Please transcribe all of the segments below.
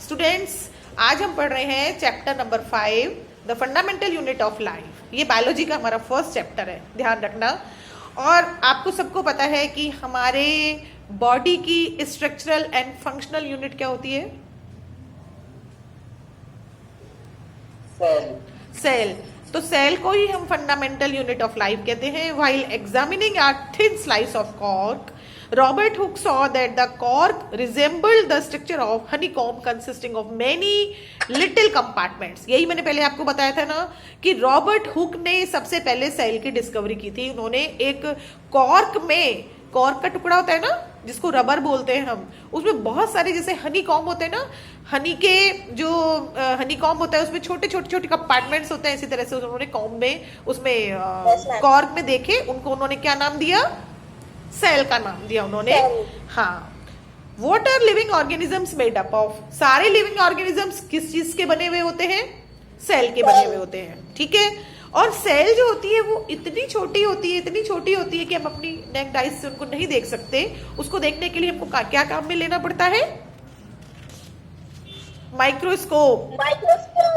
Students, आज हम पढ़ रहे हैं chapter number 5, the fundamental unit of life. ये बायोलॉजी का हमारा फर्स्ट चैप्टर है, ध्यान रखना। और आपको सबको पता है कि हमारे बॉडी की स्ट्रक्चरल एंड फंक्शनल यूनिट क्या होती है? सेल। तो सेल को ही हम फंडामेंटल यूनिट ऑफ लाइफ कहते हैं। While examining a thin slice of cork, Robert Hooke saw that the cork resembled the structure of honeycomb consisting of many little compartments। यही मैंने पहले आपको बताया था ना कि रॉबर्ट हुक ने सबसे पहले सेल की डिस्कवरी की थी। उन्होंने एक कॉर्क में, कॉर्क का टुकड़ा होता है ना जिसको रबर बोलते हैं हम, उसमें बहुत सारे जैसे हनी कॉम्ब होते हैं ना, हनी के जो हनी कॉम्ब होता है उसमें छोटे छोटे छोटे कंपार्टमेंट्स होते हैं। इसी तरह से उन्होंने कॉम्ब में, उसमें कॉर्क में देखे, उनको उन्होंने क्या नाम दिया? सेल का नाम दिया उन्होंने। हाँ, what are living organisms made up of? सारे लिविंग ऑर्गेनिजम्स किस चीज के बने हुए होते हैं? सेल के बने हुए होते हैं, ठीक है। और सेल जो होती है वो इतनी छोटी होती है, इतनी छोटी होती है कि हम अपनी नेक्ड आइज से उनको नहीं देख सकते। उसको देखने के लिए हमको क्या काम में लेना पड़ता है? माइक्रोस्कोप।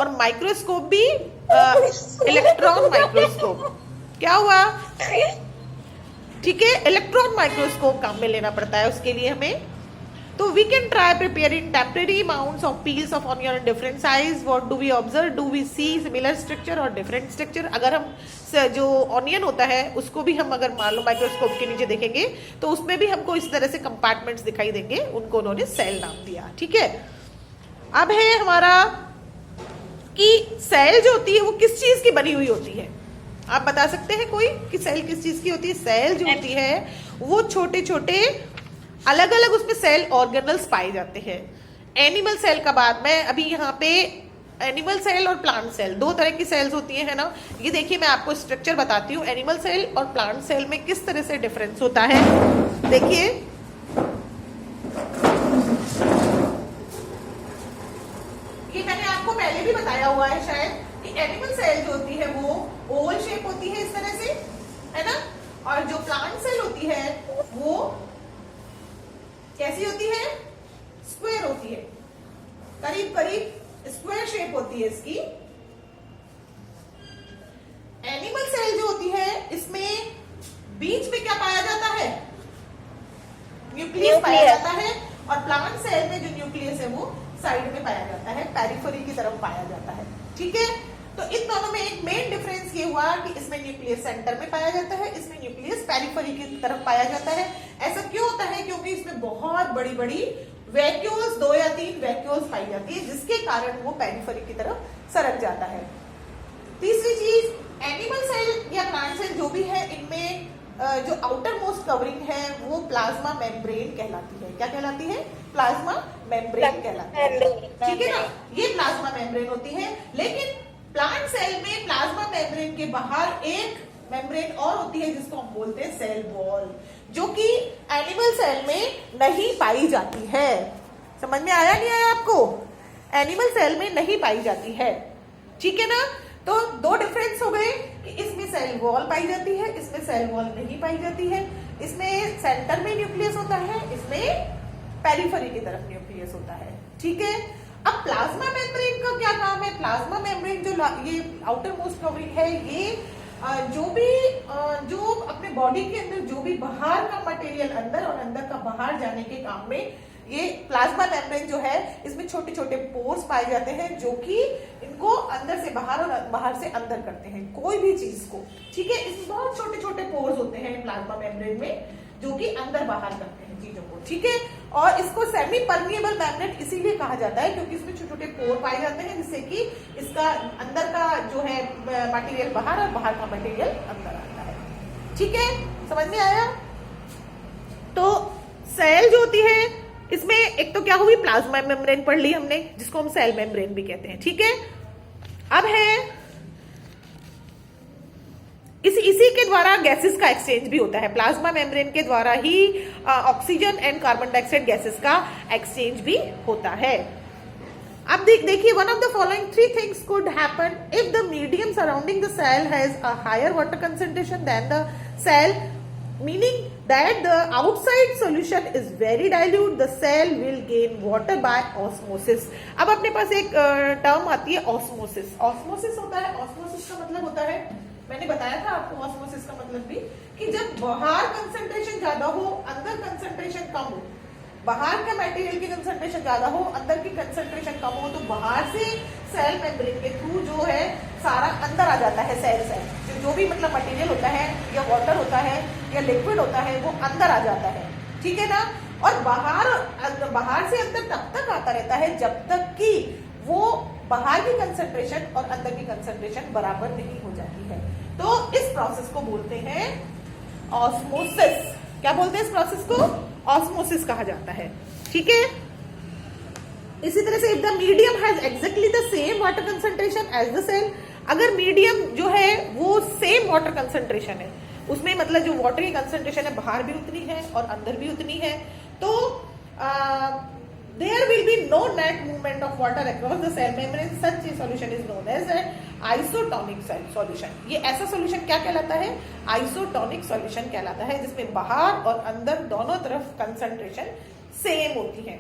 और माइक्रोस्कोप भी इलेक्ट्रॉन माइक्रोस्कोप। क्या हुआ? ठीक है, इलेक्ट्रॉन माइक्रोस्कोप काम में लेना पड़ता है उसके लिए हमें। तो we can try preparing temporary amounts of peels of onion in different size. What do we observe? Do we see similar structure और डिफरेंट स्ट्रक्चर? अगर हम जो ऑनियन होता है उसको भी हम अगर मान लो माइक्रोस्कोप के नीचे देखेंगे तो उसमें भी हमको इस तरह से कंपार्टमेंट्स दिखाई देंगे। उनको उन्होंने सेल नाम दिया, ठीक है। अब है हमारा कि सेल जो होती है वो किस चीज की बनी हुई होती है? आप बता सकते हैं कोई कि सेल किस चीज की होती है? सेल जो होती है वो छोटे छोटे अलग अलग उसमें सेल ऑर्गेनल्स पाए जाते हैं। एनिमल सेल का बाद में अभी यहाँ पे एनिमल सेल और प्लांट सेल, दो तरह की सेल्स होती है ना। ये देखिए मैं आपको स्ट्रक्चर बताती हूँ, एनिमल सेल और प्लांट सेल में किस तरह से डिफरेंस होता है। देखिए, ये मैंने आपको पहले भी बताया हुआ है शायद कि एनिमल सेल जो होती है वो ओवल शेप होती है इस तरह से, है ना। और जो प्लांट सेल होती है वो कैसी होती है? स्क्वायर होती है, करीब करीब स्क्वायर शेप होती है इसकी। एनिमल सेल जो होती है इसमें बीच में क्या पाया जाता है? न्यूक्लियस पाया जाता है। और प्लांट सेल में जो न्यूक्लियस है वो साइड में पाया जाता है, पेरिफेरी की तरफ पाया जाता है, ठीक है। तो इन दोनों में एक मेन डिफरेंस ये हुआ कि इसमें न्यूक्लियस सेंटर में पाया जाता है, इसमें न्यूक्लियस पेरिफेरी की तरफ पाया जाता है। ऐसा क्यों होता है? क्योंकि इसमें बहुत बड़ी बड़ी वैक्यूल्स, 2 या 3 वैक्यूल्स पाई जाती है, जिसके कारण वो पेरिफेरी की तरफ सरक जाता है। तीसरी चीज, एनिमल सेल या प्लांट सेल जो भी है, इनमें जो आउटर मोस्ट कवरिंग है वो प्लाज्मा मेम्ब्रेन कहलाती है। क्या कहलाती है? प्लाज्मा मेम्ब्रेन कहलाती है, ठीक है ना। ये प्लाज्मा मेम्ब्रेन होती है। लेकिन प्लांट सेल में प्लाज्मा मेम्ब्रेन के बाहर एक मेम्ब्रेन और होती है जिसको हम बोलते हैं सेल वॉल, जो कि एनिमल सेल में नहीं पाई जाती है। समझ में आया नहीं आया आपको? एनिमल सेल में नहीं पाई जाती है, ठीक है ना। तो दो डिफरेंस हो गए कि इसमें सेल वॉल पाई जाती है, इसमें सेल वॉल नहीं पाई जाती है। इसमें सेंटर में न्यूक्लियस होता है, इसमें पेरिफेरी की तरफ न्यूक्लियस होता है, ठीक है। अब प्लाज्मा मेम्ब्रेन का क्या काम है? प्लाज्मा मेम्ब्रेन जो ये आउटर मोस्ट कवरिंग है, ये जो अपने बॉडी के अंदर जो भी बाहर का मटेरियल अंदर और अंदर का बाहर जाने के काम में, ये प्लाज्मा मेम्ब्रेन जो है इसमें छोटे छोटे पोर्स पाए जाते हैं जो कि इनको अंदर से बाहर और बाहर से अंदर करते हैं कोई भी चीज को, ठीक है। इसमें बहुत छोटे छोटे पोर्स होते हैं प्लाज्मा मेम्ब्रेन में जो कि अंदर बाहर करते हैं चीजों को, ठीक है। और इसको सेमी परमिएबल मैग्नेट इसीलिए कहा जाता है क्योंकि इसमें छोटे छोटे पोर पाए जाते हैं जिससे कि इसका अंदर का जो है मटेरियल बाहर और बाहर का मटेरियल अंदर आता है, ठीक है। समझ में आया? तो सेल जो होती है इसमें एक तो क्या हुई, प्लाज्मा मेम्ब्रेन पढ़ ली हमने जिसको हम सेल मेम्ब्रेन भी कहते हैं, ठीक है। अब है इसी के द्वारा गैसेस का एक्सचेंज भी होता है। प्लाज्मा मेम्ब्रेन के द्वारा ही oxygen and carbon dioxide gases का एक्सचेंज भी होता है। अब देखिए, one of the following 3 things could happen if the medium surrounding the cell has a higher water concentration than the cell. meaning that the outside solution is very dilute, the cell will gain water by osmosis. अब अपने पास एक term आती है osmosis. osmosis होता है, osmosis का मतलब होता है, मैंने बताया था आपको osmosis का मतलब भी, कि जब बाहर कंसंट्रेशन ज्यादा हो, अंदर कंसंट्रेशन कम हो, बाहर का मटेरियल की कंसंट्रेशन ज्यादा हो, अंदर की कंसंट्रेशन कम हो, तो बाहर से सेल मेम्ब्रेन के थ्रू जो है सारा अंदर आ जाता है, सेल जो भी मतलब मटेरियल होता है या वाटर होता है या लिक्विड होता है वो अंदर आ जाता है, ठीक है ना। और बाहर से अंदर तब तक आता रहता है जब तक कि वो बाहर की कंसंट्रेशन और अंदर की कंसंट्रेशन बराबर नहीं हो जाती है। तो इस प्रोसेस को बोलते हैं ऑस्मोसिस। क्या बोलते हैं इस प्रोसेस को? ऑस्मोसिस कहा जाता है, ठीक है। इसी तरह से if the medium has exactly the same water concentration as the cell, अगर मीडियम जो है वो सेम वाटर कंसंट्रेशन है, उसमें मतलब जो वाटर की कंसंट्रेशन है बाहर भी उतनी है और अंदर भी उतनी है, तो there will be no net movement of water across the cell membrane. Such a solution is known as an isotonic solution. ये ऐसा solution क्या कहलाता है? Isotonic solution कहलाता है, जिसमें बाहर और अंदर दोनों तरफ concentration same होती है।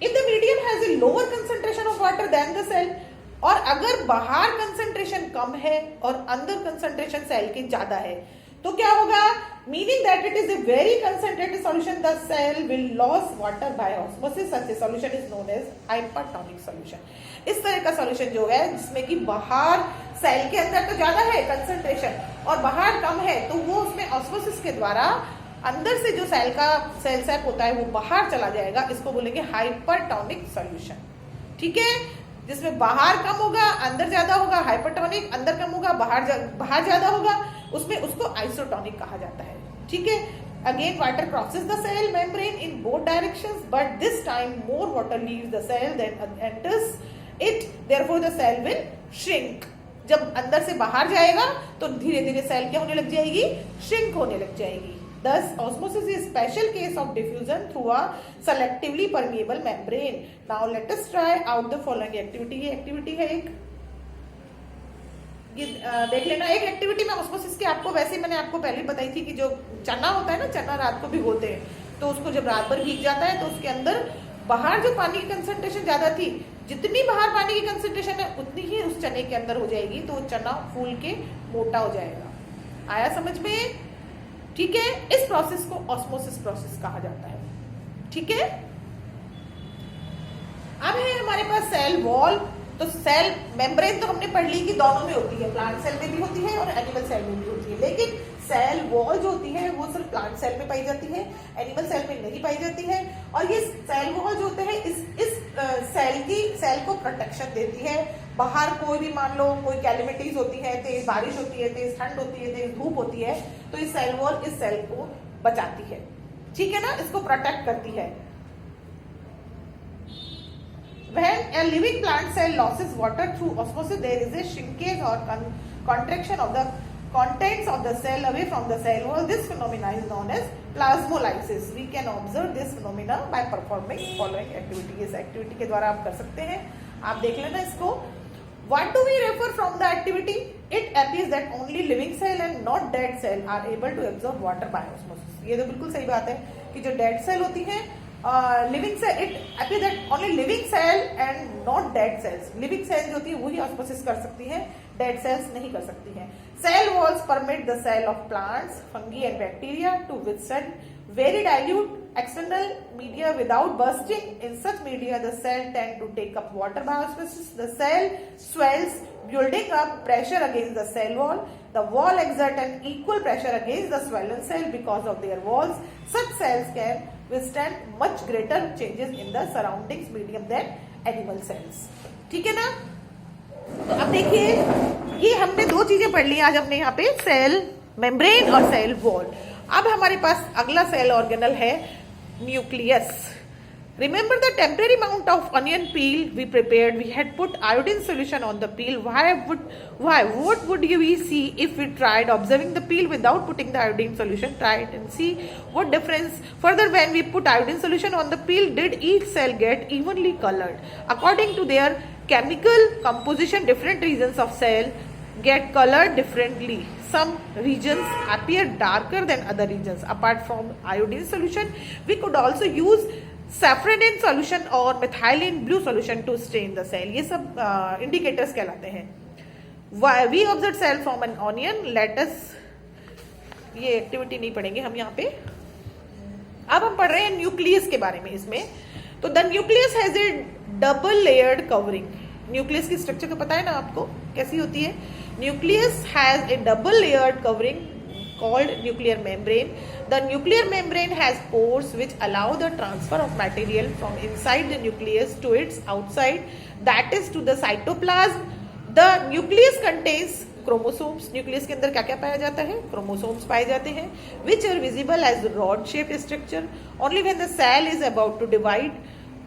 If the medium has a lower concentration of water than the cell, और अगर बाहर concentration कम है और अंदर concentration cell की ज्यादा है, तो क्या होगा? Meaning that it is a very concentrated solution, the cell will lose water by osmosis. Such a solution is known as hypertonic solution. इस तरह का solution जो है जिसमें कि बाहर सेल के अंदर तो ज्यादा है कंसंट्रेशन और बाहर कम है, तो वो उसमें ऑस्मोसिस के द्वारा अंदर से जो सेल सैप होता है वो बाहर चला जाएगा, इसको बोलेंगे हाइपरटोनिक सॉल्यूशन, ठीक है। जिसमें बाहर कम होगा अंदर ज्यादा होगा, हाइपरटोनिक, अंदर कम होगा बाहर ज्यादा होगा, उसमें उसको आइसोटोनिक कहा जाता है, ठीक है। Again water crosses the cell membrane in both directions, but this time more water leaves the cell than enters it, therefore the cell will shrink. जब अंदर से बाहर जाएगा तो धीरे धीरे सेल क्या होने लग जाएगी? श्रिंक होने लग जाएगी। Thus, osmosis is a special case of diffusion through a selectively permeable membrane. Now, let us try out the following activity. ये activity है एक, देख लेना। एक एक्टिविटी में ऑस्मोसिस की आपको वैसे मैंने आपको पहले बताई थी कि जो चना होता है ना, चना रात को भिगोते हैं, तो उसको जब रात भर भीग जाता है तो उसके अंदर बाहर जो पानी की कंसंट्रेशन ज्यादा थी, जितनी बाहर पानी की कंसंट्रेशन है उतनी ही उस चने के अंदर हो जाएगी, तो चना फूल के मोटा हो जाएगा। आया समझ में? ठीक है। इस प्रोसेस को ऑस्मोसिस प्रोसेस कहा जाता है, ठीक है। अब है हमारे पास सेल वॉल। तो सेल मेम्ब्रेन तो हमने पढ़ ली कि दोनों में होती है, प्लांट सेल में भी होती है और एनिमल सेल में भी होती है, लेकिन सेल वॉल जो होती है वो सिर्फ प्लांट सेल में पाई जाती है, एनिमल सेल में नहीं पाई जाती है। और ये सेल वॉल जो होते हैं इस सेल को प्रोटेक्शन देती है। बाहर कोई भी मान लो कोई कैलेमिटीज होती है, तेज बारिश होती है, तेज ठंड होती है, तेज धूप होती है, तो इस सेल वॉल इस सेल को बचाती है, ठीक है ना, इसको प्रोटेक्ट करती है। When a living plant cell loses water through osmosis, there is a shrinkage or contraction of the contents of the cell away from the cell wall. This phenomena is known as plasmolysis. We can observe this phenomena by performing following activity. इस activity के द्वारा आप कर सकते हैं, आप देख लेना इसको। What do we refer from the activity? It appears that only living cell and not dead cell are able to absorb water by osmosis. ये तो बिल्कुल सही बात है कि जो dead cell होती है, living cell, it appears that only living cell and not dead cells. Living cell जो होती है वही ऑस्मोसिस कर सकती है, डेड सेल्स नहीं कर सकती हैं। Cell walls permit the cell of plants, fungi and bacteria to withstand very dilute external media without bursting. In such media, the cell tend to take up water by osmosis. The cell swells, building up pressure against the cell wall. The wall exert an equal pressure against the swollen cell because of their walls. Such cells can withstand much greater changes in the surroundings medium than animal cells. ठीक है ना? तो अब देखिए, ये हमने दो चीजें पढ़ ली आज हमने यहाँ पे, सेल मेम्ब्रेन और सेल वॉल। अब हमारे पास अगला सेल ऑर्गेनल है nucleus. Remember the temporary amount of onion peel we prepared? We had put iodine solution on the peel. What would we see if we tried observing the peel without putting the iodine solution? Try it and see what difference. Further, when we put iodine solution on the peel, did each cell get evenly colored according to their chemical composition? Different regions of cell get colored differently. Some regions appear darker than other regions. Apart from iodine solution, we could also use saffronin solution और methylene blue solution to stain the cell. ये सब indicators कहलाते हैं. We observe cell from an onion. Let us, ये activity नहीं पढ़ेंगे हम यहाँ पे. अब हम पढ़ रहे हैं न्यूक्लियस के बारे में. इसमें तो the nucleus has A double layered covering. Nucleus की स्ट्रक्चर तो पता है ना आपको कैसी होती है. Nucleus has A double layered covering called nuclear membrane. The nuclear membrane has pores which allow the transfer of material from inside the nucleus to its outside, that is to the cytoplasm. The nucleus contains chromosomes. Nucleus के अंदर क्या क्या पाया जाता है? Chromosomes पाए जाते हैं, which are visible as rod shaped structure only when the cell is about to divide.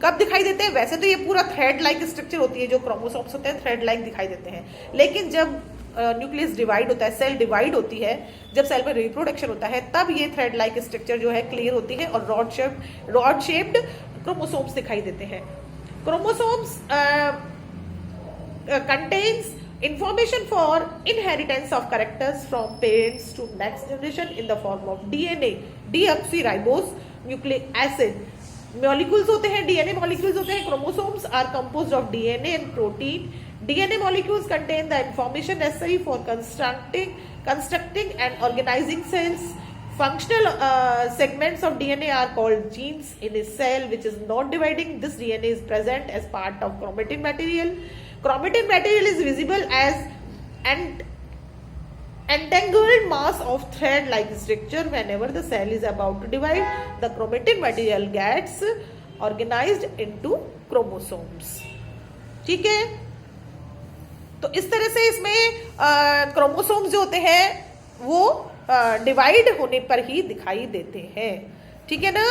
कब दिखाई देते हैं? वैसे तो ये पूरा थ्रेड लाइक स्ट्रक्चर होती है, जो क्रोमोसोम्स होते हैं थ्रेड लाइक दिखाई देते हैं, लेकिन जब न्यूक्लियस डिवाइड होता है, सेल डिवाइड होती है, जब सेल में रिप्रोडक्शन होता है, तब ये थ्रेड लाइक स्ट्रक्चर जो है क्लियर होती है और रॉड शेप्ड क्रोमोसोम्स दिखाई देते हैं. Chromosomes contains information for inheritance of characters from parents to next generation in the form of DNA, deoxyribose nucleic acid. Molecules होते हैं, DNA molecules होते हैं. Chromosomes are composed of DNA and protein. DNA molecules contain the information necessary for constructing and organizing cells. Functional segments of DNA are called genes. In a cell which is not dividing, this DNA is present as part of chromatin material. Chromatin material is visible as an entangled mass of thread-like structure. Whenever the cell is about to divide, the chromatin material gets organized into chromosomes. ठीक है, तो इस तरह से इसमें chromosomes जो होते हैं वो डिवाइड होने पर ही दिखाई देते हैं. ठीक है ना.